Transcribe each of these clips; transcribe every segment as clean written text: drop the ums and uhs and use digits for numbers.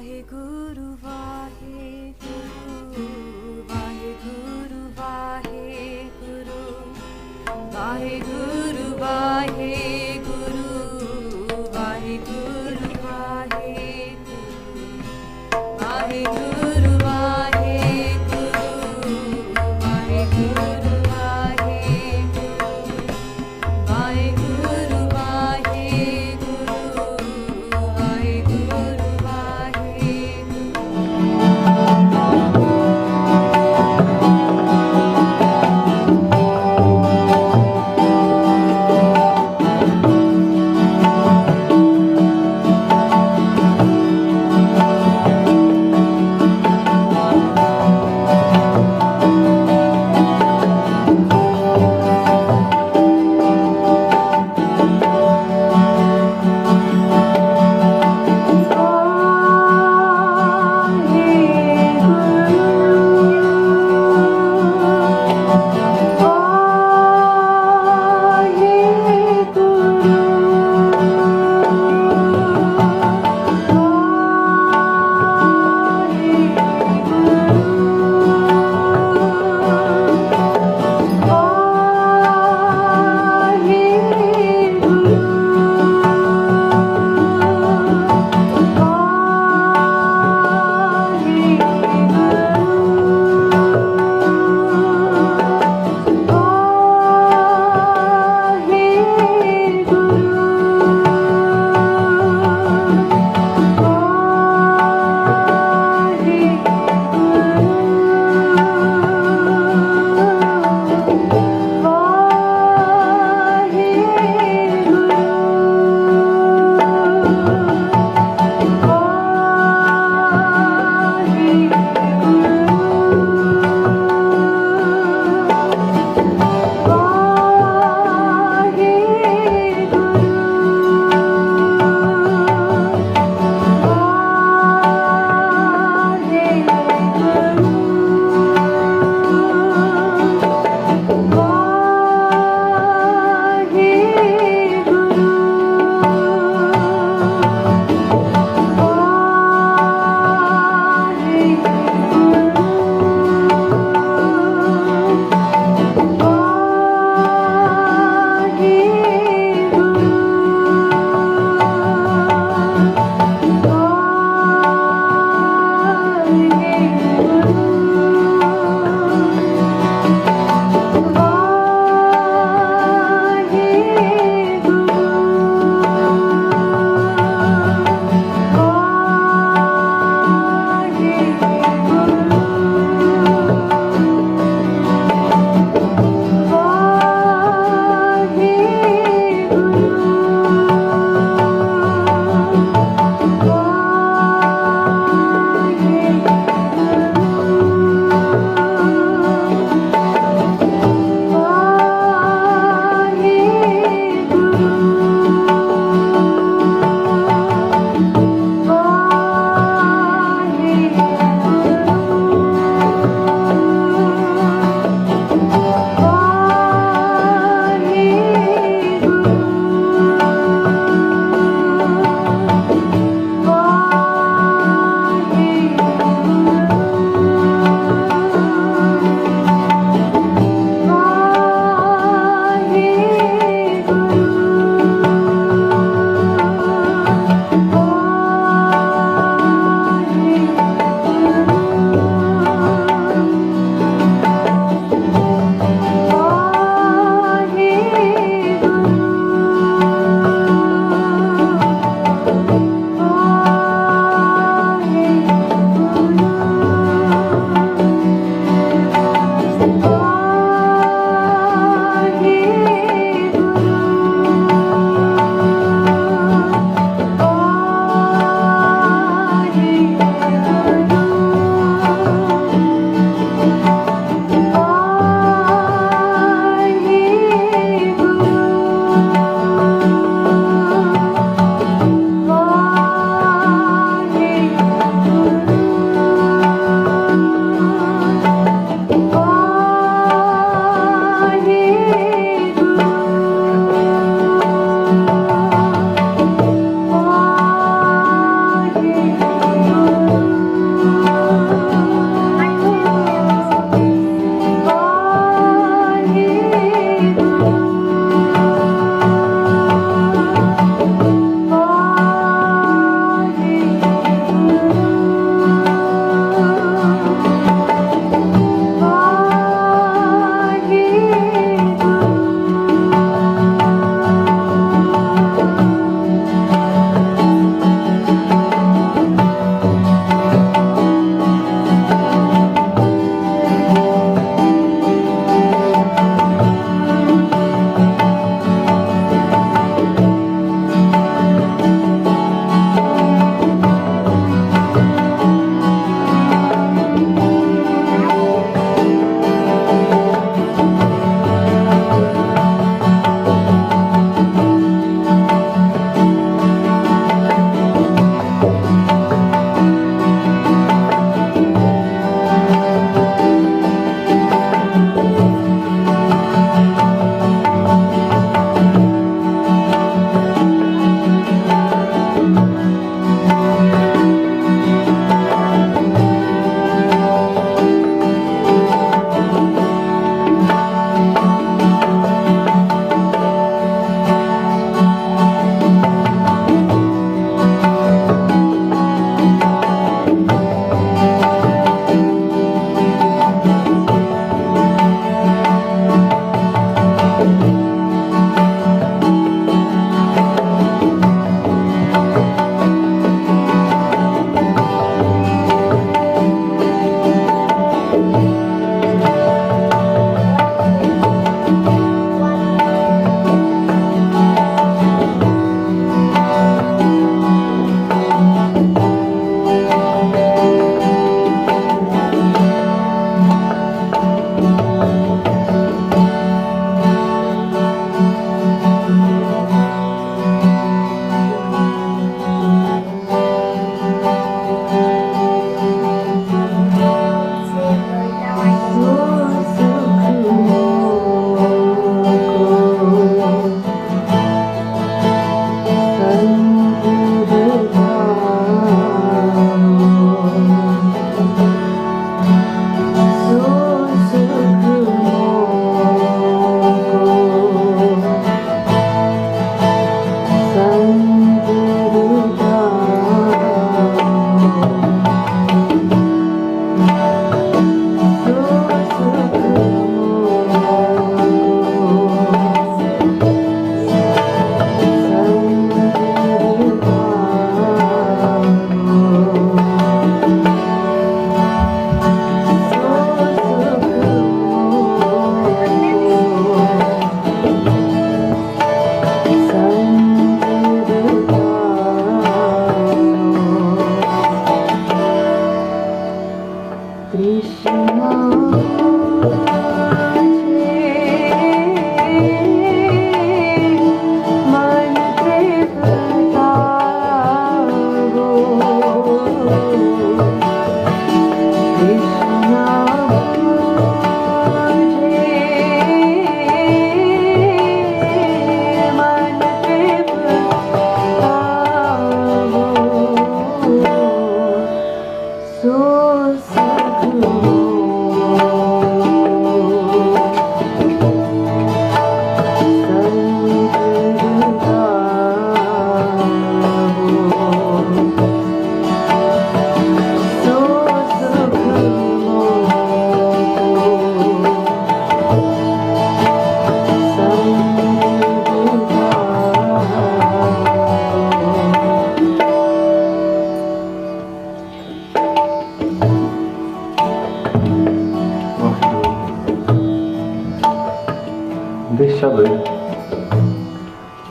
Waheguru Waheguru Waheguru Waheguru Waheguru Waheguru Waheguru Waheguru Waheguru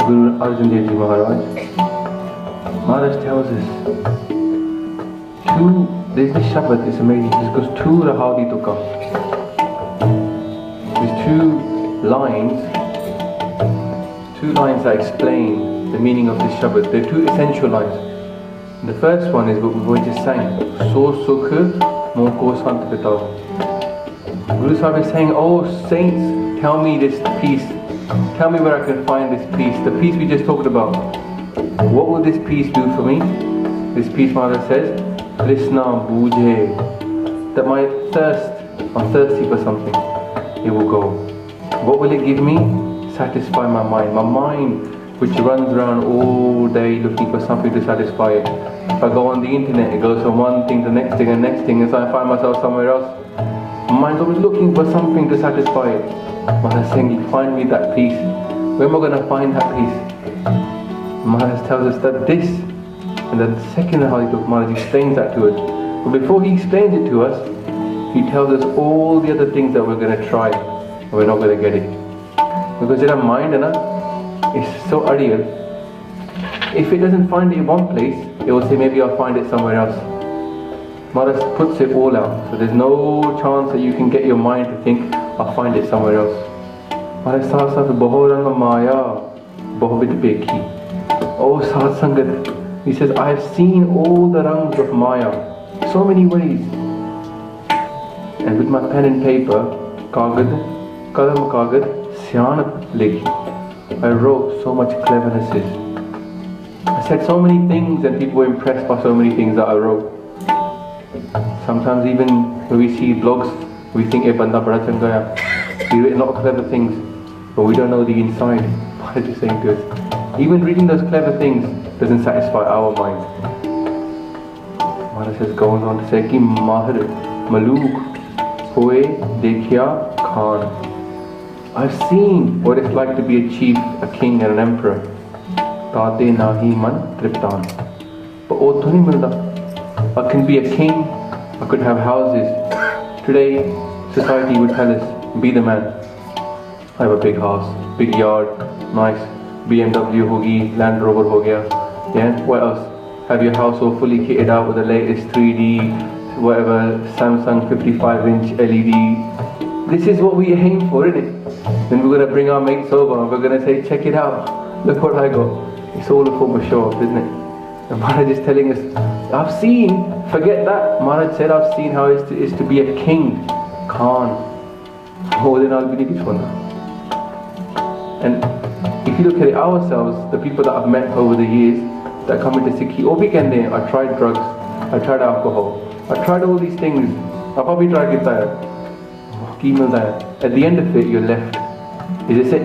Guru Arjan Dev Ji Maharaj. Maharaj tells us, there's this Shabad, it's amazing, it goes tu rahadi tuka. There's two lines that explain the meaning of this Shabad. They're two essential lines. The first one is what we just sang, So Sukh Moko Sant Pitao. Guru Sahib is saying, oh saints, tell me this peace. Tell me where I can find this peace. The peace we just talked about. What will this peace do for me? This peace, Maharaj says, Krishna Bujhe. That my thirst, I'm thirsty for something, it will go. What will it give me? Satisfy my mind. My mind, which runs around all day looking for something to satisfy it. If I go on the internet, it goes from one thing to the next thing and next thing, and so I find myself somewhere else. My mind's always looking for something to satisfy it. Maharaj is saying, find me that peace. Where am I going to find that peace? Maharaj tells us that this, and then the second Hadith Maharaj explains that to us. But before he explains it to us, he tells us all the other things that we're going to try, and we're not going to get it. Because in our mind, it's so ideal. If it doesn't find it in one place, it will say, maybe I'll find it somewhere else. Maharaj puts it all out, so there's no chance that you can get your mind to think, I'll find it somewhere else. Maharaj says, Bahoranga Maya, Bahovid Bekhi. Oh Sad Sangat, he says, I have seen all the rangs of Maya, so many ways. And with my pen and paper, Kagad, Kalam Kagad, Syanat Lekhi, I wrote so much clevernesses. I said so many things and people were impressed by so many things that I wrote. Sometimes even when we see blogs, we think, eh, banda bada changa hai. We've written a lot of clever things, but we don't know the inside. Maharaj is saying to us, even reading those clever things doesn't satisfy our mind. Maharaj says, goes on to say, Ki Mahar Maluk Hoye Dekhya Khan. I've seen what it's like to be a chief, a king and an emperor. Tate Nahi Man Triptan. But oh thoni milda. I can be a king, I could have houses. Today, society would tell us, be the man. I have a big house, big yard, nice, BMW hogi, Land Rover ho gaya. Yeah, what else? Have your house all fully kitted out with the latest 3D, whatever, Samsung 55-inch LED. This is what we aim for, isn't it? Then we're going to bring our mates over and we're going to say, check it out, look what I got. It's all a form of show off, isn't it? And Maharaj is telling us, I've seen, forget that. Maharaj said, I've seen how it is to be a king, Khan. More than I'll be this one. And if you look at it ourselves, the people that I've met over the years that come into Sikhi, oh weekend there, I tried drugs, I tried alcohol, I tried all these things. I probably tried it there. At the end of it, you're left. Is this it?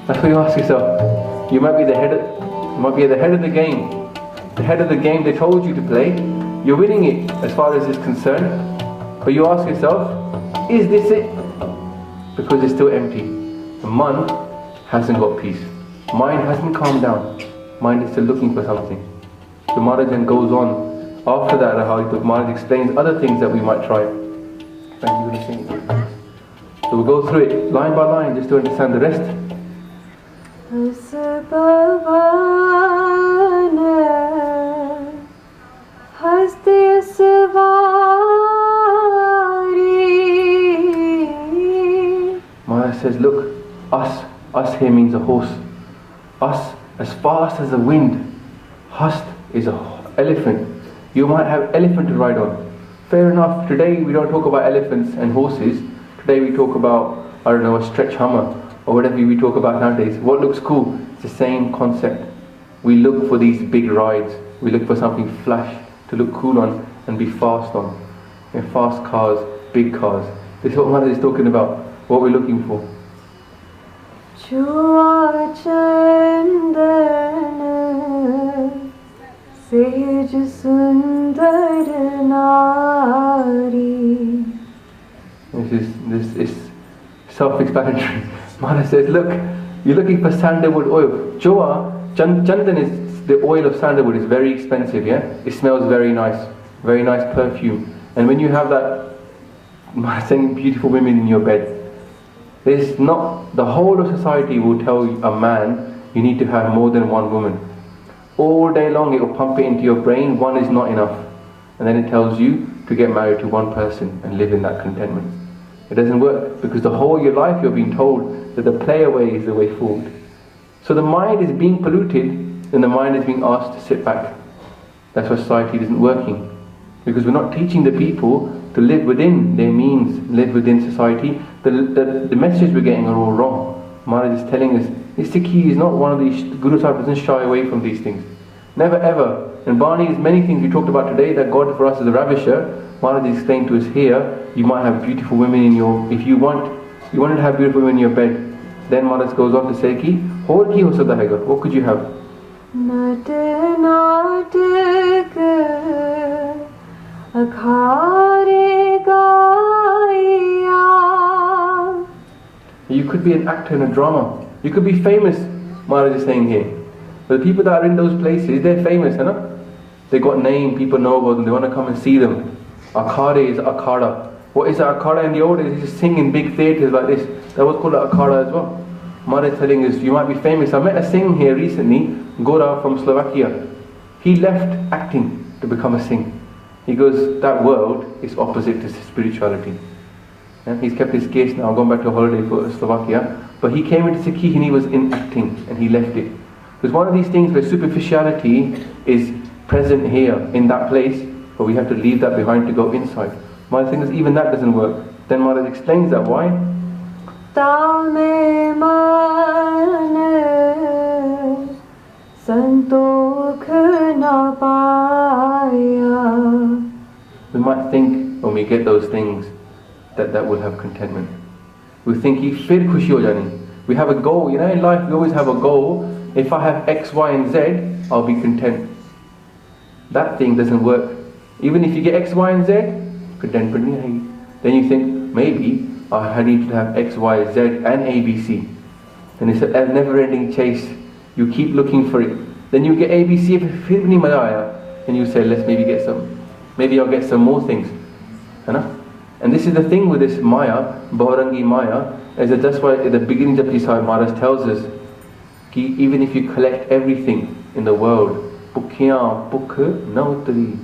That's what you ask yourself. You might be the head of the game. The head of the game they told you to play, you're winning it as far as it's concerned, but you ask yourself, is this it? Because it's still empty. The man hasn't got peace. Mind hasn't calmed down. Mind is still looking for something. The Maharaj then goes on. After that, Maharaj explains other things that we might try. So we'll go through it line by line just to understand the rest. Maharaj says, look, us here means a horse. Us as fast as the wind. Hust is an elephant. You might have elephant to ride on. Fair enough, today we don't talk about elephants and horses. Today we talk about, I don't know, a stretch Hummer or whatever we talk about nowadays. What looks cool? It's the same concept. We look for these big rides. We look for something flash to look cool on and be fast on. And fast cars, big cars. This is what Maharaj is talking about. What we're looking for. Chua Chandan Sej Sundar Nari. This is self-explanatory. Maharaj says, look, you're looking for sandalwood oil. Chua, Chandan is the oil of sandalwood. Is very expensive, yeah? It smells very nice perfume. And when you have that, Maharaj saying, beautiful women in your bed, there's not, the whole of society will tell a man, you need to have more than one woman. All day long it will pump it into your brain, one is not enough. And then it tells you to get married to one person and live in that contentment. It doesn't work, because the whole of your life you're being told that the play away is the way forward. So the mind is being polluted, and the mind is being asked to sit back. That's why society isn't working. Because we're not teaching the people to live within their means, live within society. The messages we're getting are all wrong. Maharaj is telling us, Sikhi is not one of these, Guru Sahib doesn't shy away from these things. Never ever. And Bani is many things we talked about today, that God for us is a ravisher. Maharaj is explained to us here, you might have beautiful women in your, if you wanted to have beautiful women in your bed. Then Maharaj goes on to say ki, ਹੋਰ ਕੀ ਹੋ ਸਕਦਾ ਹੈਗਾ? What could you have? ਨਟ ਨਾਟਕ ਅਖਾਰੇ ਗਾਇਆ. You could be an actor in a drama. You could be famous, Maharaj is saying here. But the people that are in those places, they're famous, you know? They got name, people know about them, they want to come and see them. Akhada is akhada. What is akhada in the old days? They used to sing in big theatres like this. That was called akhada as well. Maharaj is telling us, you might be famous. I met a singer here recently, Gora from Slovakia. He left acting to become a singer. He goes, that world is opposite to spirituality. And he's kept his case now, gone back to a holiday for Slovakia. But he came into Sikhi and he was in acting and he left it. Because one of these things where superficiality is present here in that place, but we have to leave that behind to go inside. Maharaj thinks even that doesn't work. Then Maharaj explains that why. Tame man santokh na paya. We might think when we get those things that will have contentment. We think fir khushi ho jani. We have a goal, you know, in life we always have a goal. If I have X, Y and Z, I'll be content. That thing doesn't work. Even if you get X, Y and Z, contentment nahi hai. Then you think, maybe I need to have X, Y, Z and ABC. And it's a never-ending chase. You keep looking for it. Then you get ABC, fir nahi maza aaya. And you say, let's maybe I'll get some more things. And this is the thing with this Maya, Baurangi Maya, is that that's why at the beginning of Japji Sahib Maharaj tells us, even if you collect everything in the world, Pukhiyan Pukh na utri,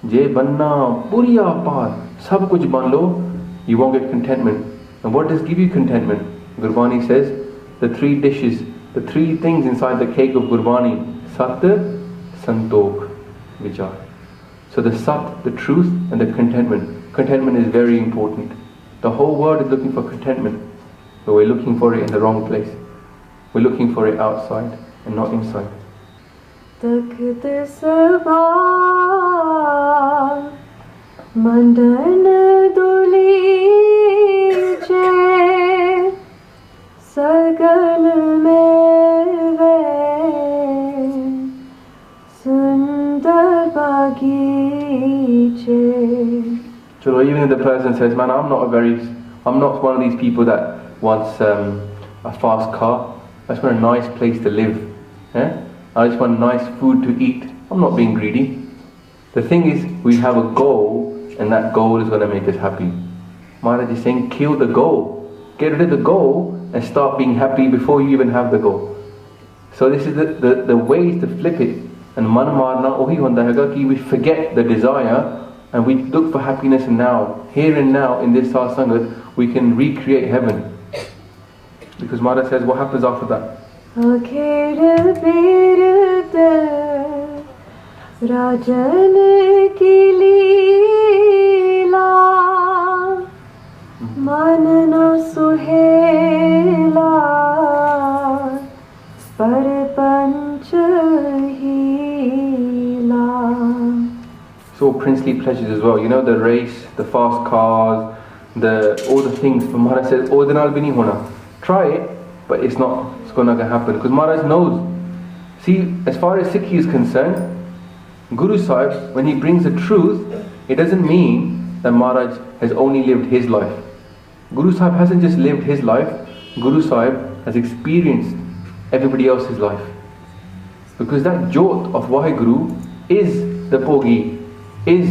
Je banna puriya par, sab kuch ban lo, you won't get contentment. And what does give you contentment? Gurbani says, the three dishes, the three things inside the cake of Gurbani, Sat, Santokh, Vichar. So the Sat, the truth, and the contentment. Contentment is very important. The whole world is looking for contentment, but we're looking for it in the wrong place. We're looking for it outside and not inside. Takht sabha mandan duli je sagal meve sundar bagiche. So even if the person says, man, I'm not one of these people that wants a fast car. I just want a nice place to live. I just want nice food to eat. I'm not being greedy. The thing is, we have a goal, and that goal is going to make us happy. Maharaj is saying, kill the goal. Get rid of the goal and start being happy before you even have the goal. So this is the ways to flip it. And man marna ohi honda hai ki we forget the desire and we look for happiness now. Here and now in this satsangat, we can recreate heaven. Because Maharaj says, what happens after that? Akhir bird Rajan ki leela Man na suhela Parpanch hila. So princely pleasures as well. You know, the race, the fast cars, all the things. But Maharaj says, oh, then I'll be nahi hona. Try it, but it's not going to happen. Because Maharaj knows. See, as far as Sikhi is concerned, Guru Sahib, when he brings the truth, it doesn't mean that Maharaj has only lived his life. Guru Sahib hasn't just lived his life. Guru Sahib has experienced everybody else's life. Because that jot of Vaheguru is the Pogi, is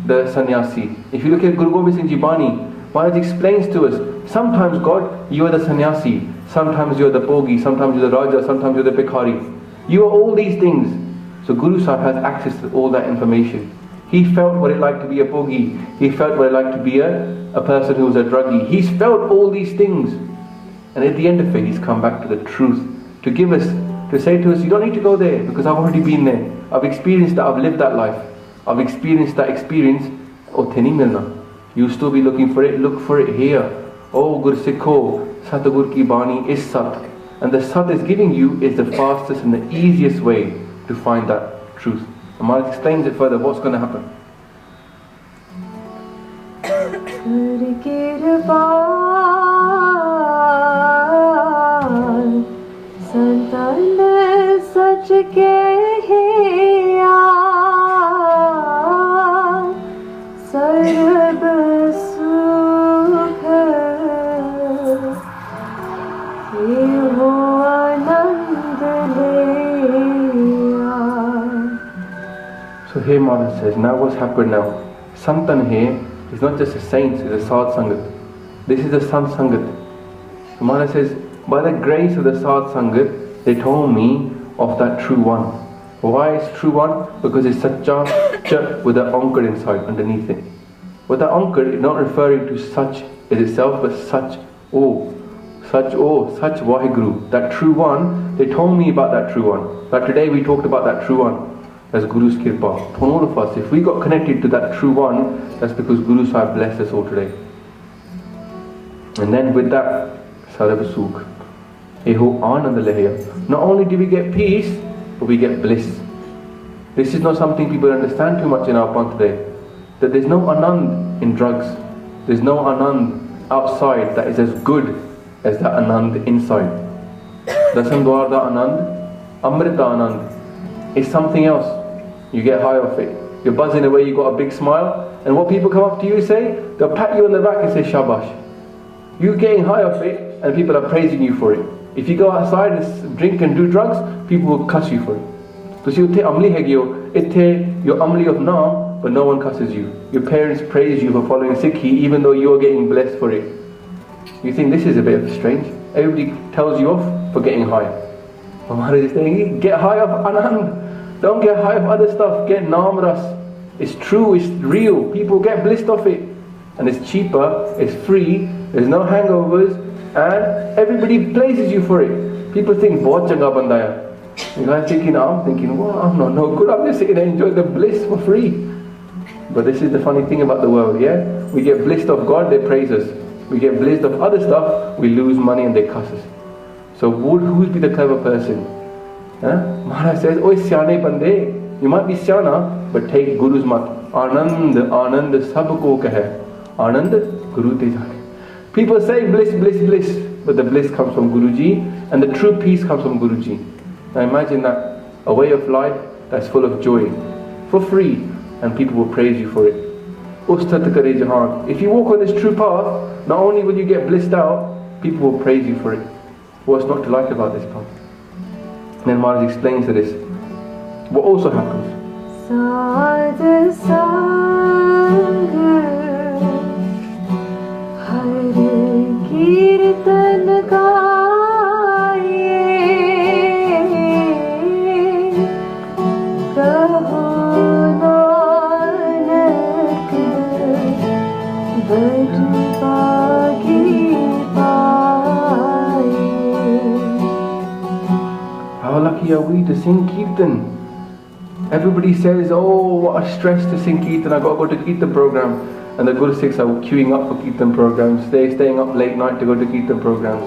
the sannyasi. If you look at Guru Gobind Singh Ji Bani, Maharaj explains to us sometimes God, you are the sannyasi, sometimes you are the bogi, sometimes you are the raja, sometimes you are the bhikhari. You are all these things. So Guru Sahib has access to all that information. He felt what it like to be a bogi. He felt what it like to be a person who was a druggie. He's felt all these things. And at the end of it, he's come back to the truth. To give us, to say to us, you don't need to go there because I've already been there. I've experienced that, I've lived that life. I've experienced that experience. Oh, te nahi milna. You still be looking for it, look for it here. Oh, Gur Sikho, Satgur ki Bani is Sat. And the Sat is giving you is the fastest and the easiest way to find that truth. And Maharaj explains it further, what's going to happen. So here Maharaj says, now what's happened now? Santan here is not just a saint, it's a Sadh Sangat. This is a Sant Sangat. So Maharaj says, by the grace of the Sadh Sangat, they told me of that true one. Why is true one? Because it's Sacha Cha with an Ankar inside, underneath it. With that Ankar, it's not referring to such as itself, but such Sach Vaheguru. That true one, they told me about that true one. But today we talked about that true one. That's Guru's Kirpa. For all of us, if we got connected to that true one, that's because Guru Sahib blessed us all today. And then with that, Sarab Sukh. Eho Anand Leheya. Not only do we get peace, but we get bliss. This is not something people understand too much in our Panth today. That there's no Anand in drugs. There's no Anand outside that is as good as that Anand inside. Dasam da Anand, Amrita Anand is something else. You get high off it. You're buzzing away, you got a big smile, and what people come up to you and say, they'll pat you on the back and say Shabash. You're getting high off it, and people are praising you for it. If you go outside and drink and do drugs, people will cuss you for it. So you're amli of Naam, but no one cusses you. Your parents praise you for following Sikhi, even though you're getting blessed for it. You think this is a bit strange. Everybody tells you off for getting high. Maharaj is saying, get high off Anand. Don't get high off other stuff. Get Naam Ras. It's true, it's real. People get blissed off it. And it's cheaper, it's free, there's no hangovers, and everybody praises you for it. People think, bahut changa banda hai. You guys thinking, I'm thinking, well, I'm not no good. I'm just sitting there enjoying the bliss for free. But this is the funny thing about the world, yeah? We get blissed of God, they praise us. We get blissed of other stuff, we lose money and they cuss us. So who'd be the clever person? Maharaj says, oh Syane Bande, you might be Syana, but take Guru's mat. Anand, Anand sabko kahe. Anand, Guru te jane. People say bliss, bliss, bliss, but the bliss comes from Guruji, and the true peace comes from Guruji. Now imagine that, a way of life that's full of joy, for free, and people will praise you for it. Ustat kare jahan. If you walk on this true path, not only will you get blissed out, people will praise you for it. What's not to like about this path? And then Maharaj explains to this. What also happens? Sadh Sang Har Kirtan Gaye Kaho Nanak Bad Bagi Paaye. How lucky are we to sing Kirtan? Everybody says, oh, what a stress to sing Kirtan, I got to go to Kirtan program. And the Guru Sikhs are queuing up for Kirtan programs, they're staying up late night to go to Kirtan programs.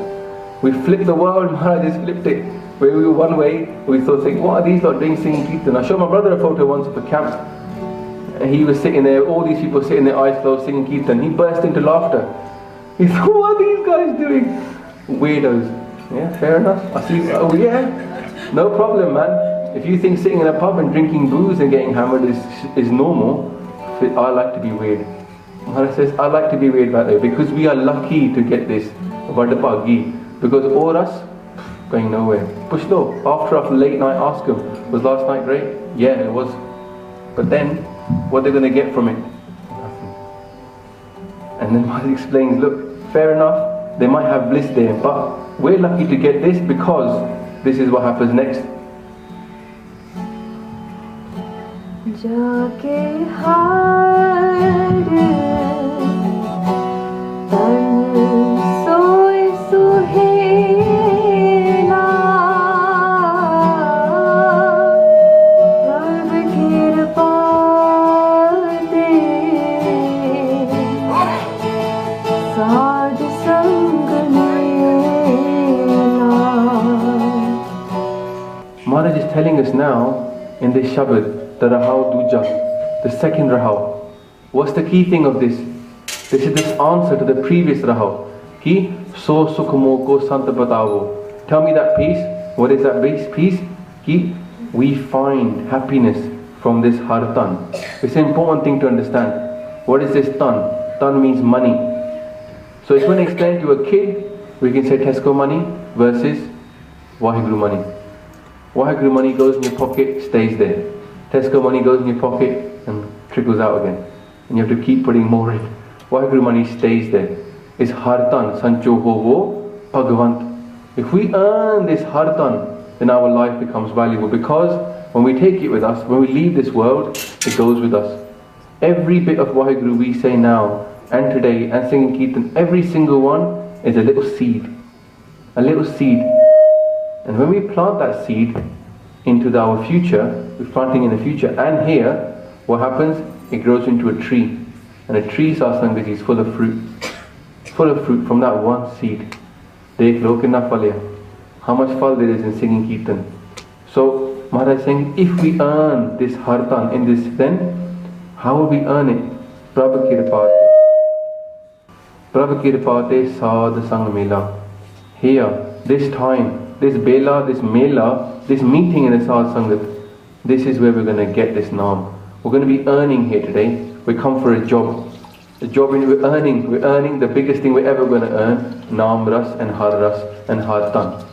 We flipped the world, Maharaj just flipped it. We were one way, we thought, what are these lot doing singing Kirtan? I showed my brother a photo once of a camp. And he was sitting there, all these people sitting there, eyes closed, singing Kirtan. He burst into laughter. He thought, what are these guys doing? Weirdos. Yeah, fair enough. I see, oh yeah, no problem, man. If you think sitting in a pub and drinking booze and getting hammered is normal, I like to be weird. Maharaj says, I like to be weird that way because we are lucky to get this Vadapagi. Because all us, going nowhere. Pushlo, after a late night ask him, was last night great? Yeah, it was. But then, what they're going to get from it? Nothing. And then Maharaj explains, look, fair enough, they might have bliss there, but we're lucky to get this because this is what happens next. जाके हार तन सोए सुहेला रब कृपा दे साध संग मेला. Maharaj is telling us now in this Shabad, the Rahau Duja, the second Rahau. What's the key thing of this? This is this answer to the previous Rahau. Ki so sukmo ko sant batavo. Tell me that peace. What is that peace? Ki we find happiness from this hartan. It's an important thing to understand. What is this tan? Tan means money. So if we want to explain to a kid, we can say Tesco money versus Waheguru money. Waheguru money goes in your pocket, stays there. Tesco money goes in your pocket and trickles out again. And you have to keep putting more in. Waheguru money stays there. It's hartan, sancho hovo, bhagavant. If we earn this hartan, then our life becomes valuable, because when we take it with us, when we leave this world, it goes with us. Every bit of Waheguru we say now and today and singing Kirtan, every single one is a little seed. A little seed. And when we plant that seed into our future, we're planting in the future, and here, what happens? It grows into a tree. And a tree, Satsang, is full of fruit. Full of fruit from that one seed. Dekh lo kitna phal hai. How much phal there is in singing Kirtan. So, Maharaj is saying, if we earn this hartan in this, then how will we earn it? Prabhu Kirpate. Prabhu Kirpate Sadh Sang Mela. Here, this time, this Bela, this Mela, this meeting in the Sadh Sangat, this is where we're going to get this Naam. We're going to be earning here today. We come for a job. The job we're earning the biggest thing we're ever going to earn, Naam Ras and Har Ras and Hartan.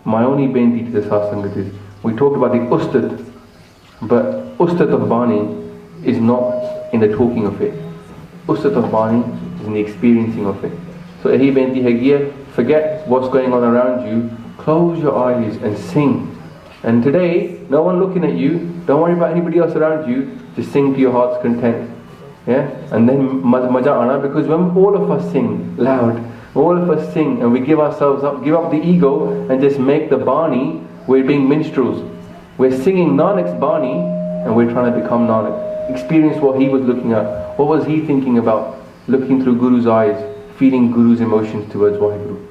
My only benti to the Sadh Sangat is, we talked about the Ustad, but Ustad of Bani is not in the talking of it. Ustad of Bani is in the experiencing of it. So Ehi Benti Hagia, forget what's going on around you, close your eyes and sing. And today, no one looking at you, don't worry about anybody else around you, just sing to your heart's content. Yeah? And then maja ana, because when all of us sing loud, all of us sing and we give ourselves up, give up the ego and just make the Bani, we're being minstrels. We're singing Nanak's Bani and we're trying to become Nanak. Experience what he was looking at. What was he thinking about? Looking through Guru's eyes, feeling Guru's emotions towards Waheguru.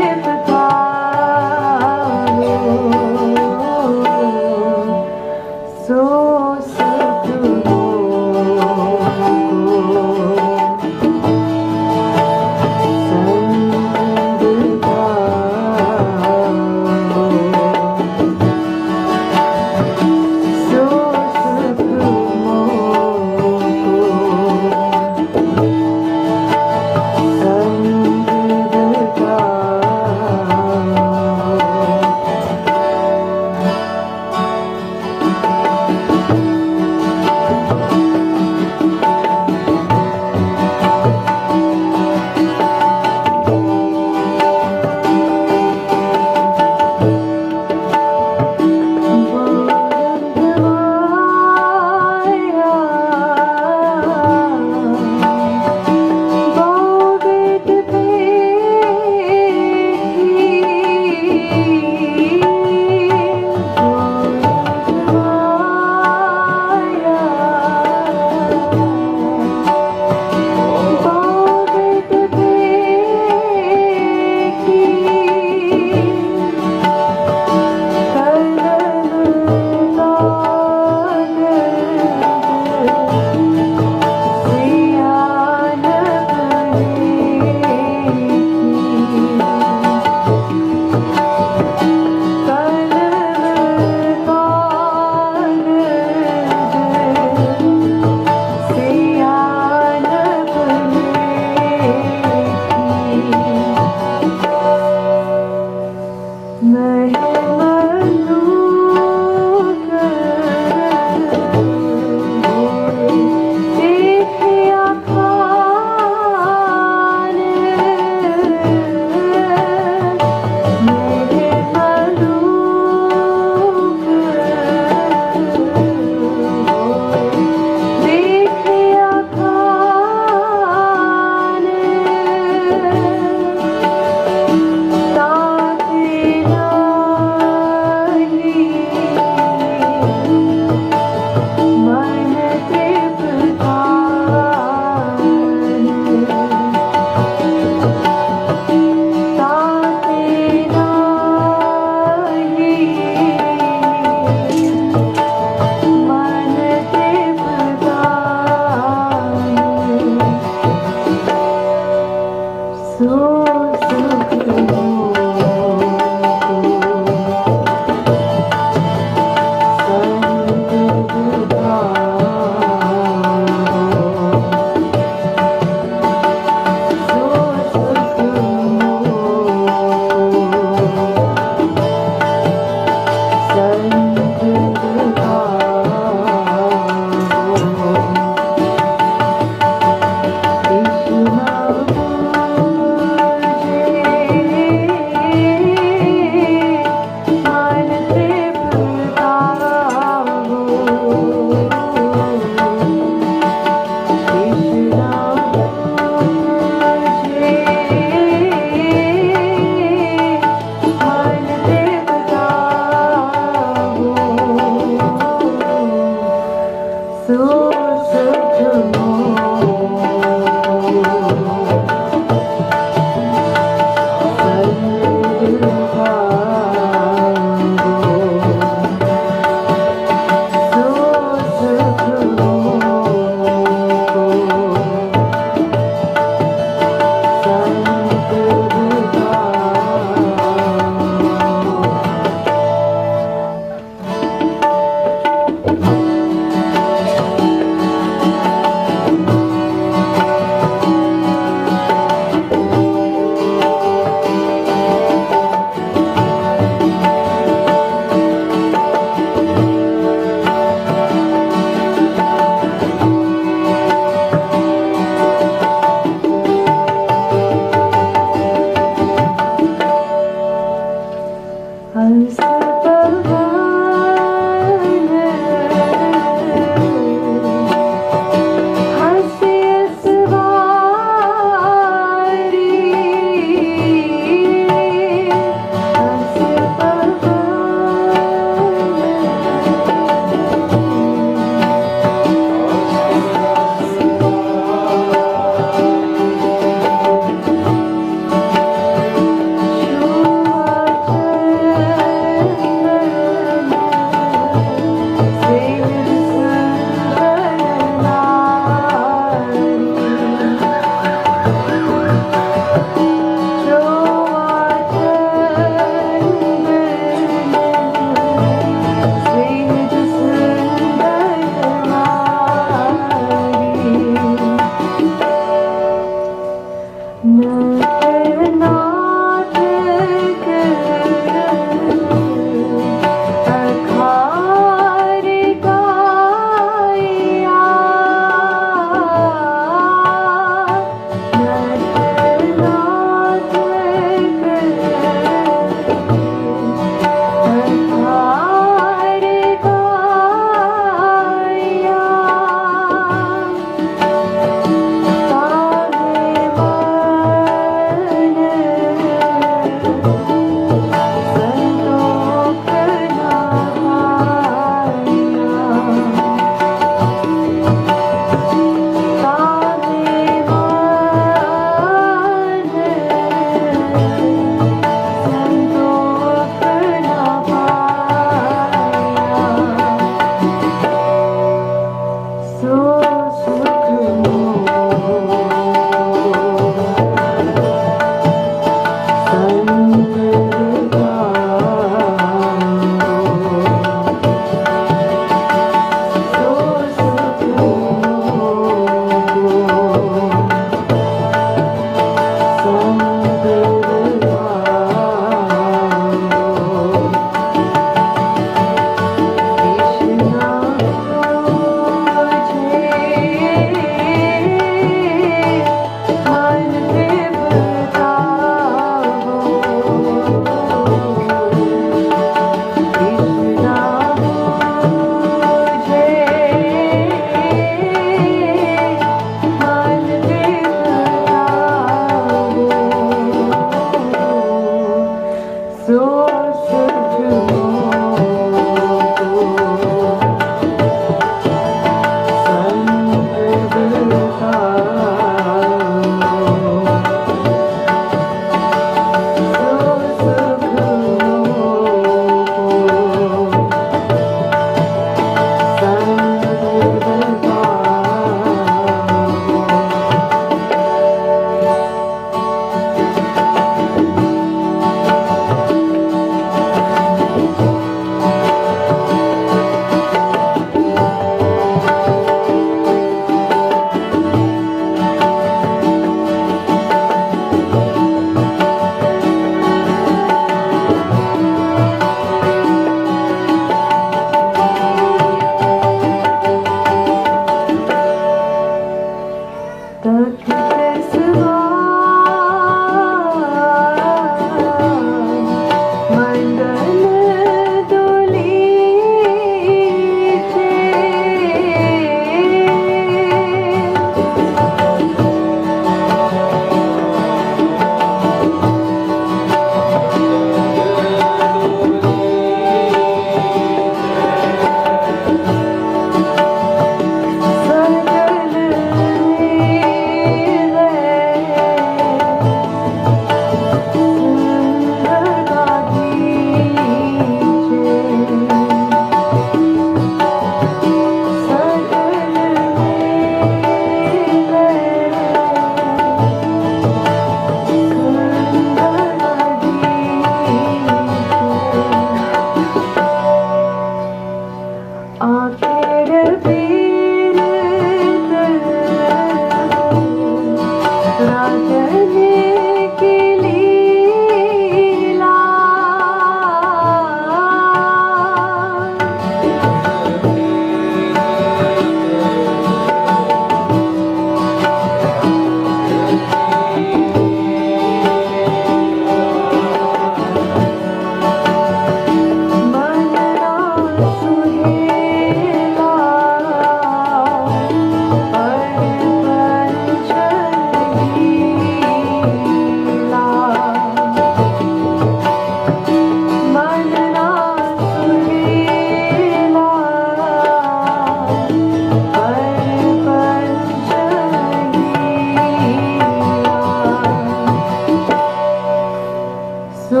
सो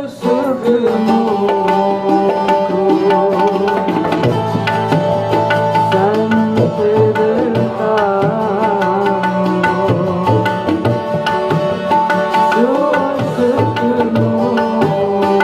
सुख मोको संत बताओ सो सुख मोको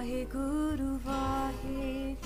ਵਾਹਿਗੁਰੂ ਵਾਹਿਗੁਰੂ